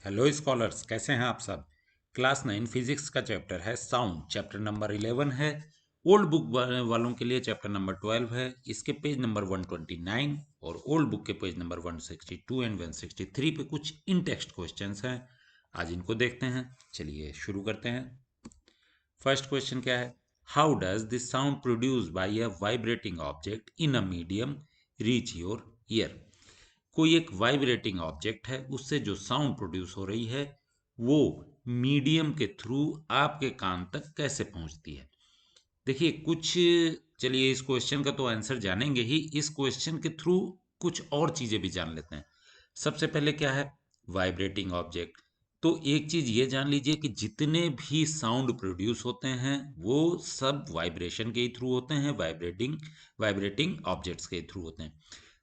Hello scholars, कैसे हैं आप सब। क्लास 9 फिजिक्स का चैप्टर है साउंड, चैप्टर नंबर 11 है। ओल्ड बुक वालों के लिए चैप्टर नंबर 12 है। इसके पेज नंबर 129 और ओल्ड बुक के पेज नंबर 162 एंड 163 पे कुछ इन टेक्स्ट क्वेश्चंस हैं। आज इनको देखते हैं। चलिए शुरू करते हैं। फर्स्ट क्वेश्चन क्या है? How does this sound produce bye a vibrating object in a medium reach your year? कोई एक वाइब्रेटिंग ऑब्जेक्ट है, उससे जो साउंड प्रोड्यूस हो रही है वो मीडियम के थ्रू आपके कान तक कैसे पहुंचती है। देखिए कुछ, चलिए इस क्वेश्चन का तो आंसर जानेंगे ही, इस क्वेश्चन के थ्रू कुछ और चीजें भी जान लेते हैं। सबसे पहले क्या है वाइब्रेटिंग ऑब्जेक्ट? तो एक चीज ये जान लीजिए कि जितने भी साउंड प्रोड्यूस होते हैं वो सब वाइब्रेशन के ही थ्रू होते हैं, वाइब्रेटिंग ऑब्जेक्ट्स के थ्रू होते हैं।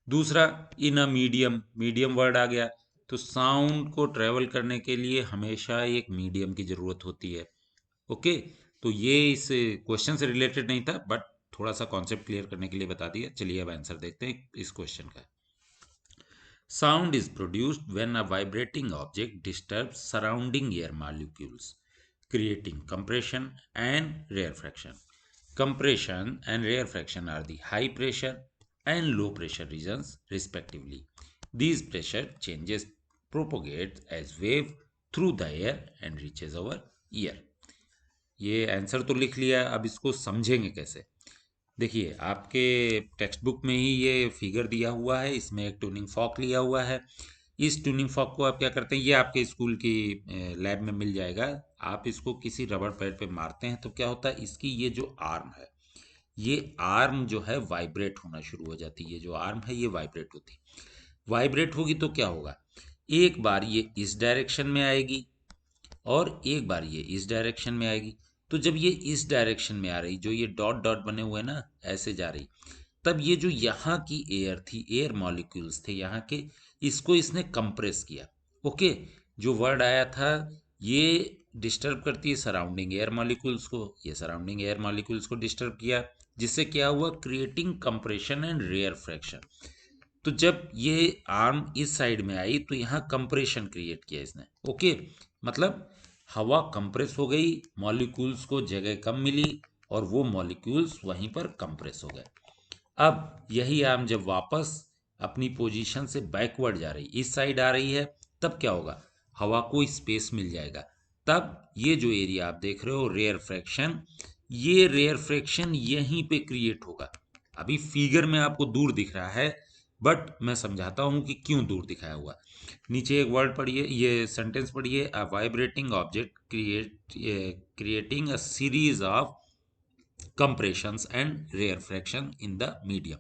दूसरा, इन अ मीडियम, मीडियम वर्ड आ गया। तो साउंड को ट्रेवल करने के लिए हमेशा एक मीडियम की जरूरत होती है। ओके, तो ये इस क्वेश्चन से रिलेटेड नहीं था, बट थोड़ा सा कॉन्सेप्ट क्लियर करने के लिए बता दिया। चलिए अब आंसर देखते हैं इस क्वेश्चन का। Sound is produced when a vibrating object disturbs surrounding air molecules, creating compression and rarefaction. Compression and rarefaction are the high pressure and low pressure regions respectively. These pressure changes propagate as wave through the air and reaches our ear. ये answer तो लिख लिया, अब इसको समझेंगे कैसे। देखिए आपके टेक्स्ट बुक में ही ये फिगर दिया हुआ है, इसमें एक ट्यूनिंग फॉक लिया हुआ है। इस ट्यूनिंग फॉक को आप क्या करते हैं, ये आपके स्कूल की लैब में मिल जाएगा। आप इसको किसी रबड़ पैड पे मारते हैं तो क्या होता है, इसकी ये जो आर्म है, ये आर्म जो है वाइब्रेट होना शुरू हो जाती है। ये जो आर्म है ये वाइब्रेट होती है। वाइब्रेट होगी तो क्या होगा, एक बार ये इस डायरेक्शन में आएगी और एक बार ये इस डायरेक्शन में आएगी। तो जब ये इस डायरेक्शन में आ रही, जो ये डॉट डॉट बने हुए ना ऐसे जा रही, तब ये जो यहाँ की एयर थी, एयर मॉलिक्यूल्स थे यहाँ के, इसको इसने कंप्रेस किया। ओके, जो वर्ड आया था, ये डिस्टर्ब करती है सराउंडिंग एयर मॉलिक्यूल्स को, ये सराउंडिंग एयर मॉलिक्यूल्स को डिस्टर्ब किया, जिससे क्या हुआ, creating compression and rarefaction. तो जब ये आर्म इस साइड में आई तो यहाँ कंप्रेशन क्रिएट किया इसने। ओके, मतलब हवा कंप्रेस हो गई, मॉलिक्यूल्स को जगह कम मिली और वो मॉलिक्यूल्स वहीं पर कंप्रेस हो गए। अब यही आर्म जब वापस अपनी पोजीशन से बैकवर्ड जा रही, इस साइड आ रही है, तब क्या होगा, हवा को स्पेस मिल जाएगा। तब ये जो एरिया आप देख रहे हो रेयर फ्रैक्शन, ये रेयर फ्रैक्शन यहीं पे क्रिएट होगा। अभी फिगर में आपको दूर दिख रहा है, बट मैं समझाता हूं कि क्यों दूर दिखाया हुआ। नीचे एक वर्ड पढ़िए, ये सेंटेंस पढ़िए, a vibrating object creating a series of compressions and rarefaction in the medium.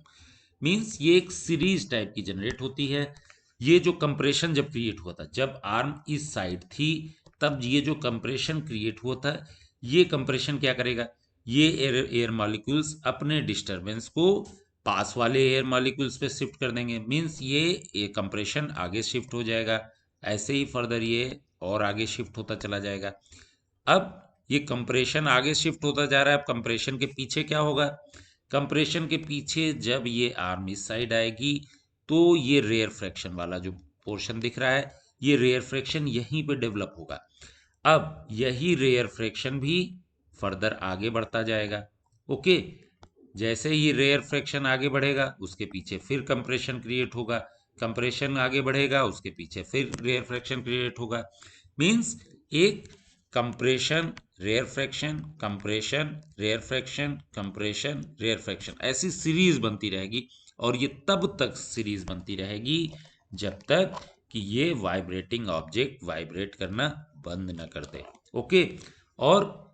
Means ये एक सीरीज टाइप की जनरेट होती है। ये जो कंप्रेशन जब क्रिएट हुआ था, जब आर्म इस साइड थी, तब ये जो कंप्रेशन क्रिएट हुआ था, ये कंप्रेशन क्या करेगा, ये एयर मॉलिक्यूल्स अपने डिस्टरबेंस को पास वाले एयर मॉलिक्यूल्स पे शिफ्ट कर देंगे। मींस ये कंप्रेशन आगे शिफ्ट हो जाएगा, ऐसे ही फर्दर ये और आगे शिफ्ट होता चला जाएगा। अब ये कंप्रेशन आगे शिफ्ट होता जा रहा है। अब कंप्रेशन के पीछे क्या होगा, कंप्रेशन के पीछे जब ये आर्म इस साइड आएगी तो ये रेयर फ्रैक्शन वाला जो पोर्शन दिख रहा है, ये रेयर फ्रैक्शन यहीं पे डेवलप होगा। अब यही रेयर फ्रैक्शन भी फर्दर आगे बढ़ता जाएगा। ओके, जैसे ही रेयर फ्रैक्शन आगे बढ़ेगा उसके पीछे फिर कंप्रेशन क्रिएट होगा, कंप्रेशन आगे बढ़ेगा उसके पीछे फिर रेयर फ्रैक्शन क्रिएट होगा। मींस एक compression rarefaction, compression rarefaction, compression rarefaction, ऐसी सीरीज बनती रहेगी। और ये तब तक सीरीज बनती रहेगी जब तक कि ये वाइब्रेटिंग ऑब्जेक्ट वाइब्रेट करना बंद न कर दे। ओके, और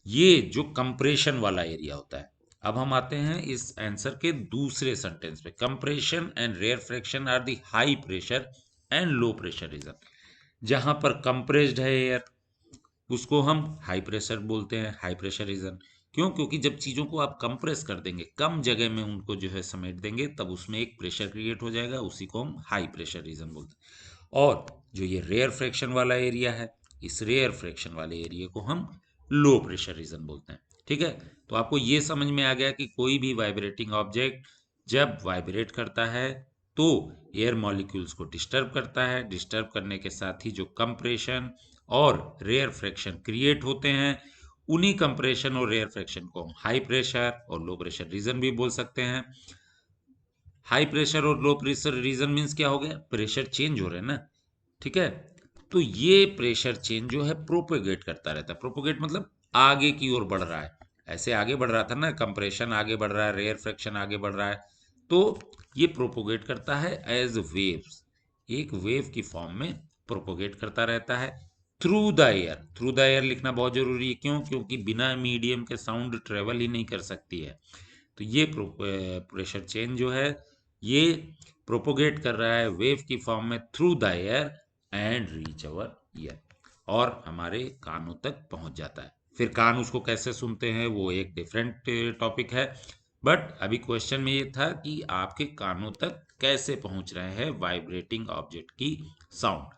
ये जो कंप्रेशन वाला एरिया होता है। अब हम आते हैं इस आंसर के दूसरे सेंटेंस पे। Compression and rarefaction are the high pressure and low pressure region. जहां पर कंप्रेस्ड है एयर, उसको हम हाई प्रेशर बोलते हैं, हाई प्रेशर रीजन। क्यों? क्योंकि जब चीजों को आप कंप्रेस कर देंगे, कम जगह में उनको जो है समेट देंगे, तब उसमें एक प्रेशर क्रिएट हो जाएगा, उसी को हम हाई प्रेशर रीजन बोलते हैं। और जो ये रेयर फ्रैक्शन वाला एरिया है, इस रेयर फ्रैक्शन वाले एरिया को हम लो प्रेशर रीजन बोलते हैं। ठीक है, तो आपको ये समझ में आ गया कि कोई भी वाइब्रेटिंग ऑब्जेक्ट जब वाइब्रेट करता है तो एयर मॉलिक्यूल्स को डिस्टर्ब करता है। डिस्टर्ब करने के साथ ही जो कंप्रेशन और रेयर फ्रैक्शन क्रिएट होते हैं, उन्हीं कंप्रेशन और रेयर फ्रैक्शन को हम हाई प्रेशर और लो प्रेशर रीजन भी बोल सकते हैं। हाई प्रेशर और लो प्रेशर रीजन मीन्स क्या हो गया, प्रेशर चेंज हो रहे हैं ना, ठीक है। तो ये प्रेशर चेंज जो है प्रोपोगेट करता रहता है। प्रोपोगेट मतलब आगे की ओर बढ़ रहा है, ऐसे आगे बढ़ रहा था ना, कंप्रेशन आगे बढ़ रहा है, रेयर फ्रैक्शन आगे बढ़ रहा है, तो ये प्रोपोगेट करता है एज वेव्स, एक वेव की फॉर्म में प्रोपोगेट करता रहता है through the air. Through the air लिखना बहुत जरूरी है, क्यों? क्योंकि बिना मीडियम के साउंड ट्रेवल ही नहीं कर सकती है। तो ये प्रेशर चेंज जो है ये प्रोपोगेट कर रहा है वेव की फॉर्म में through the air and reach our year, और हमारे कानों तक पहुंच जाता है। फिर कान उसको कैसे सुनते हैं वो एक डिफरेंट टॉपिक है, बट अभी क्वेश्चन में ये था कि आपके कानों तक कैसे पहुंच रहे हैं वाइब्रेटिंग ऑब्जेक्ट की साउंड।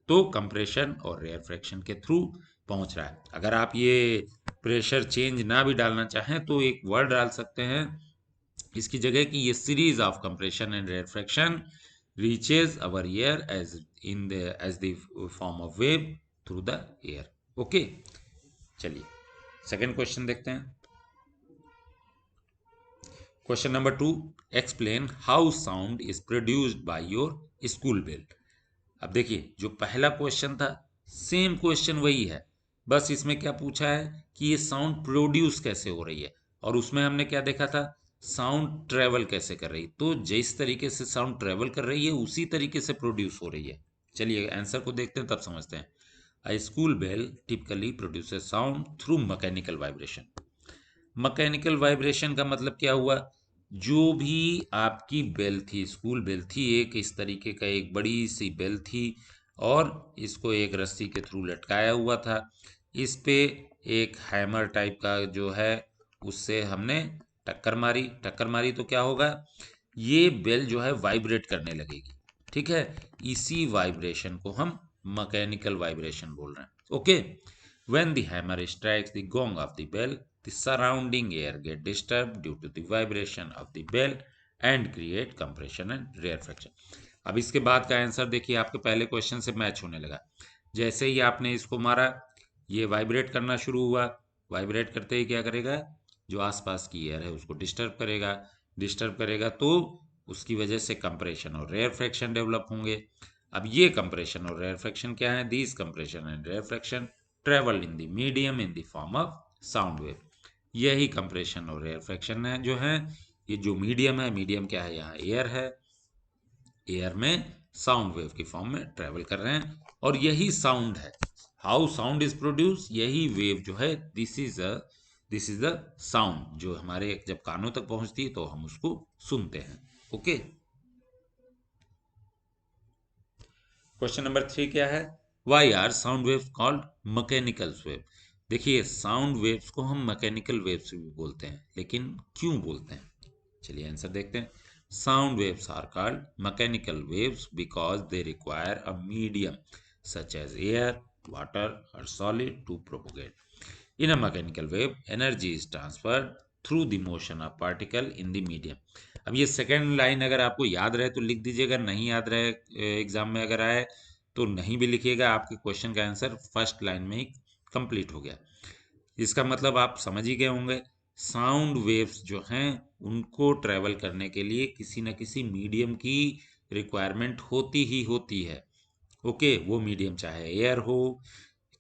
तो कंप्रेशन और रेयर फ्रैक्शन के थ्रू पहुंच रहा है। अगर आप ये प्रेशर चेंज ना भी डालना चाहें तो एक वर्ड डाल सकते हैं इसकी जगह कि ये series of compression and rarefaction reaches our ear as the form of wave through the air. Okay, चलिए सेकंड क्वेश्चन देखते हैं। Question number 2, explain how sound is produced by your school bell. अब देखिए जो पहला question था same question वही है, बस इसमें क्या पूछा है कि ये साउंड प्रोड्यूस कैसे हो रही है, और उसमें हमने क्या देखा था, साउंड ट्रेवल कैसे कर रही है। तो जिस तरीके से साउंड ट्रेवल कर रही है उसी तरीके से प्रोड्यूस हो रही है। चलिए आंसर को देखते हैं तब समझते हैं। A school bell typically produces sound through mechanical vibration. Mechanical vibration का मतलब क्या हुआ, जो भी आपकी बेल थी, स्कूल बेल थी, एक इस तरीके का एक बड़ी सी बेल थी और इसको एक रस्सी के थ्रू लटकाया हुआ था। इस पे एक हैमर टाइप का जो है उससे हमने टक्कर मारी। टक्कर मारी तो क्या होगा, ये बेल जो है वाइब्रेट करने लगेगी, ठीक है। इसी वाइब्रेशन को हम मैकेनिकल वाइब्रेशन बोल रहे हैं। Okay, when the hammer strikes the gong of the bell, the surrounding air get disturbed due to the vibration of the bell and create compression and rarefaction। अब इसके बाद का आंसर देखिए आपके पहले क्वेश्चन से मैच होने लगा। जैसे ही आपने इसको मारा ये वाइब्रेट करना शुरू हुआ, वाइब्रेट करते ही क्या करेगा, जो आसपास की एयर है उसको डिस्टर्ब करेगा। डिस्टर्ब करेगा तो उसकी वजह से कंप्रेशन और रेयर फ्रैक्शन डेवलप होंगे। अब ये कंप्रेशन और रेयर फ्रैक्शन क्या है, these compression and rarefaction travel in the medium in the form of sound wave. यही कंप्रेशन और रेयर फ्रैक्शन है जो है, ये जो मीडियम है, मीडियम क्या है, यहाँ एयर है, एयर में साउंड वेव की फॉर्म में ट्रेवल कर रहे हैं, और यही साउंड है। हाउ साउंड इज प्रोड्यूस, यही वेव जो है, दिस इज द साउंड जो हमारे जब कानों तक पहुंचती है तो हम उसको सुनते हैं। ओके, क्वेश्चन नंबर 3 क्या है, why are sound waves called mechanical wave. देखिए साउंड वेव्स को हम मैकेनिकल वेव्स भी बोलते हैं, लेकिन क्यों बोलते हैं, चलिए आंसर देखते हैं। Sound waves are called mechanical waves because they require a medium such as air, water और solid to propagate. In a mechanical wave energy is transferred through the motion of particle in the medium. अब ये second line अगर आपको याद रहे तो लिख दीजिएगा, नहीं याद रहे एग्जाम में अगर आए तो नहीं भी लिखिएगा, आपके क्वेश्चन का आंसर फर्स्ट लाइन में ही कंप्लीट हो गया। इसका मतलब आप समझ ही गए होंगे, साउंड वेव्स जो हैं उनको ट्रेवल करने के लिए किसी न किसी मीडियम की रिक्वायरमेंट होती ही होती है। ओके, वो मीडियम चाहे एयर हो,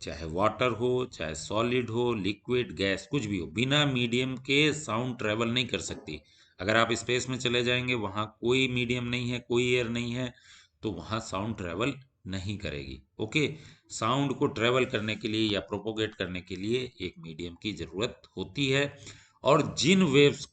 चाहे वाटर हो, चाहे सॉलिड हो, लिक्विड, गैस, कुछ भी हो, बिना मीडियम के साउंड ट्रेवल नहीं कर सकती। अगर आप स्पेस में चले जाएंगे वहाँ कोई मीडियम नहीं है, कोई एयर नहीं है, तो वहाँ साउंड ट्रेवल नहीं करेगी। ओके, साउंड को ट्रेवल करने के लिए या प्रोपोगेट करने के लिए एक मीडियम की ज़रूरत होती है, और जिन वेव्स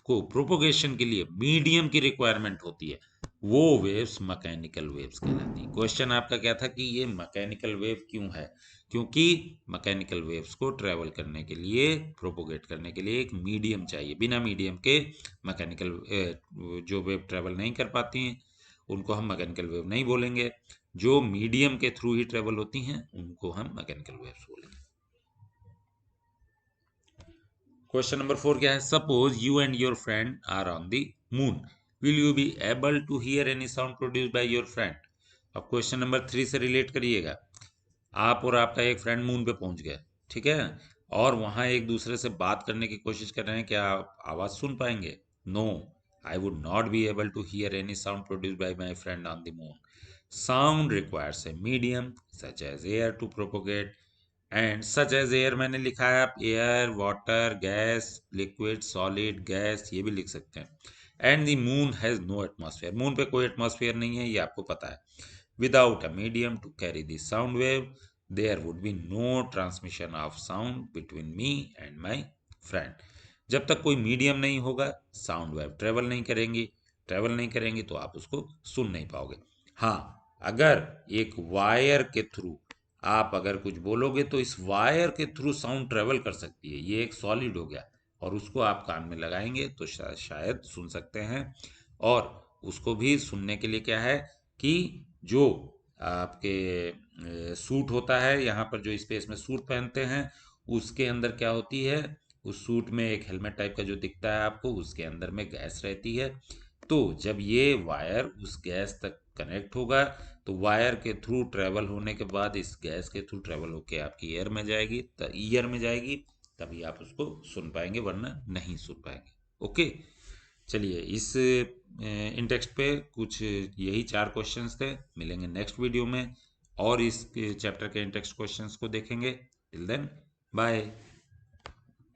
को प्रोपोगेशन के लिए मीडियम की रिक्वायरमेंट होती है वो वेव्स मैकेनिकल वेव्स कहलाती हैं। क्वेश्चन आपका क्या था कि ये मैकेनिकल वेव क्यों है, क्योंकि मैकेनिकल वेव्स को ट्रेवल करने के लिए, प्रोपोगेट करने के लिए एक मीडियम चाहिए। बिना मीडियम के मैकेनिकल जो वेव ट्रेवल नहीं कर पाती हैं उनको हम मैकेनिकल वेव नहीं बोलेंगे, जो मीडियम के थ्रू ही ट्रेवल होती हैं उनको हम मैकेनिकल वेव्स बोलेंगे। क्वेश्चन नंबर 4 क्या है, suppose you and your friend are on the moon will you be able to hear any sound produce by your friend. अब क्वेश्चन नंबर 3 से रिलेट करिएगा। आप और आपका एक फ्रेंड मून पे पहुंच गए, ठीक है, और वहां एक दूसरे से बात करने की कोशिश कर रहे हैं, क्या आप आवाज सुन पाएंगे? No, I would not be able to hear any sound produce by my friend on the moon. Sound requires a medium such as air to propagate, and such as air मैंने लिखा है, आप air, water, gas, liquid, solid, gas ये भी लिख सकते हैं। And the moon has no atmosphere, moon पे कोई एटमॉस्फेयर नहीं है, ये आपको पता है। Without a medium to carry the sound wave there would be no transmission of sound between me and my friend. जब तक कोई मीडियम नहीं होगा, साउंड वेव ट्रेवल नहीं करेंगी तो आप उसको सुन नहीं पाओगे। हाँ, अगर एक वायर के थ्रू आप अगर कुछ बोलोगे तो इस वायर के थ्रू साउंड ट्रेवल कर सकती है, ये एक सॉलिड हो गया, और उसको आप कान में लगाएंगे तो शायद सुन सकते हैं। और उसको भी सुनने के लिए क्या है कि जो आपके सूट होता है, यहाँ पर जो स्पेस में सूट पहनते हैं, उसके अंदर क्या होती है, उस सूट में एक हेलमेट टाइप का जो दिखता है आपको, उसके अंदर में गैस रहती है। तो जब ये वायर उस गैस तक कनेक्ट होगा तो वायर के थ्रू ट्रेवल होने के बाद इस गैस के थ्रू ट्रेवल होके आपकी ईयर में जाएगी, तभी आप उसको सुन पाएंगे, वरना नहीं सुन पाएंगे। ओके, चलिए इस इन टेक्स्ट पे कुछ यही 4 क्वेश्चंस थे। मिलेंगे नेक्स्ट वीडियो में और इस चैप्टर के इन टेक्स्ट क्वेश्चंस को देखेंगे। Till then, bye.